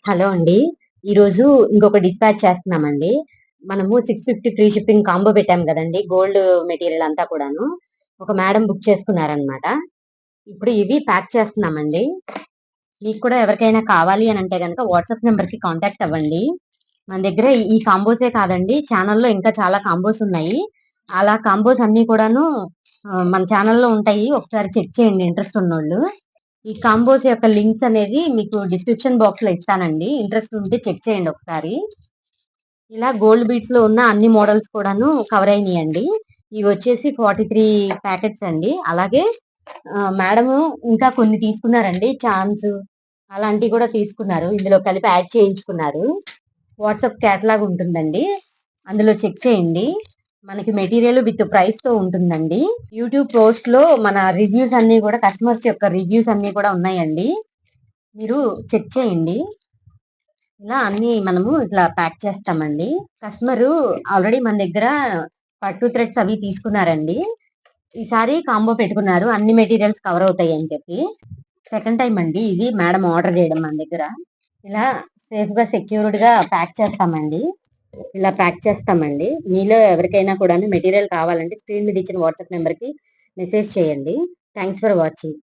Hello అండి. ఈరోజు ఇంకొక డిస్పాచ్ చేస్తున్నామండి. మనము 650 ఫ్రీ షిప్పింగ్ కాంబో పెట్టాం గదండీ! గోల్డ్ మెటీరియల్ అంతా కూడాను. ఒక మేడం బుక్ చేసుకున్నారనమాట. ఇప్పుడు ఇవి ప్యాక్ చేస్తున్నామండి. మీకు కూడా ఎవరికైనా కావాలి అనంటే గనక వాట్సాప్ నంబర్‌కి కాంటాక్ట్ అవ్వండి. మన దగ్గర ఈ కాంబోసే కాదండి, ఛానెల్‌లో ఇంకా చాలా కాంబోస్ ఉన్నాయి. అలా కాంబోస్ అన్నీ కూడాను మన ఛానెల్‌లో ఉంటాయి. ఒకసారి చెక్ చేయండి ఇంట్రెస్ట్ ఉన్నోళ్ళు. ఈ కాంబోస్ యొక్క లింక్స్ అనేది మీకు డిస్క్రిప్షన్ బాక్స్‌లో ఇస్తానండి. ఇంట్రెస్ట్ ఉంటే చెక్ చేయండి ఒకసారి. ఇలా గోల్డ్ బీడ్స్ లో ఉన్న అన్ని మోడల్స్ కూడాను కవర్ అయినాయండి. ఇవి వచ్చేసి 43 ప్యాకెట్స్ అండి. అలాగే మేడము ఇంకా కొన్ని తీసుకున్నారండి. చామ్స్ అలాంటివి కూడా తీసుకున్నారు. ఇందులో కలిపి యాడ్ చేయించుకున్నారు. వాట్సాప్ క్యాటలాగ్ ఉంటుందండి. అందులో చెక్ చేయండి. మనకి మెటీరియల్ విత్ ప్రైస్ తో ఉంటుందండి. యూట్యూబ్ పోస్ట్ లో మన రివ్యూస్ అన్ని కూడా, కస్టమర్స్ యొక్క రివ్యూస్ అన్ని కూడా ఉన్నాయండి. మీరు చెక్ చేయండి. ఇలా అన్ని మనము ఇట్లా ప్యాక్ చేస్తామండి. కస్టమరు ఆల్రెడీ మన దగ్గర పట్టు థ్రెడ్స్ అవి తీసుకున్నారండి. ఈసారి కాంబో పెట్టుకున్నారు. అన్ని మెటీరియల్స్ కవర్ అవుతాయి అని చెప్పి. సెకండ్ టైమ్ అండి ఇది మేడం ఆర్డర్ చేయడం మన దగ్గర. ఇలా సేఫ్ గా సెక్యూర్డ్ గా ప్యాక్ చేస్తామండి. ఇలా ప్యాక్ చేస్తామండి. మీలో ఎవరికైనా కూడా మెటీరియల్ కావాలంటే స్క్రీన్ మీద ఇచ్చిన వాట్సాప్ నెంబర్ కి మెసేజ్ చేయండి. Thanks for watching.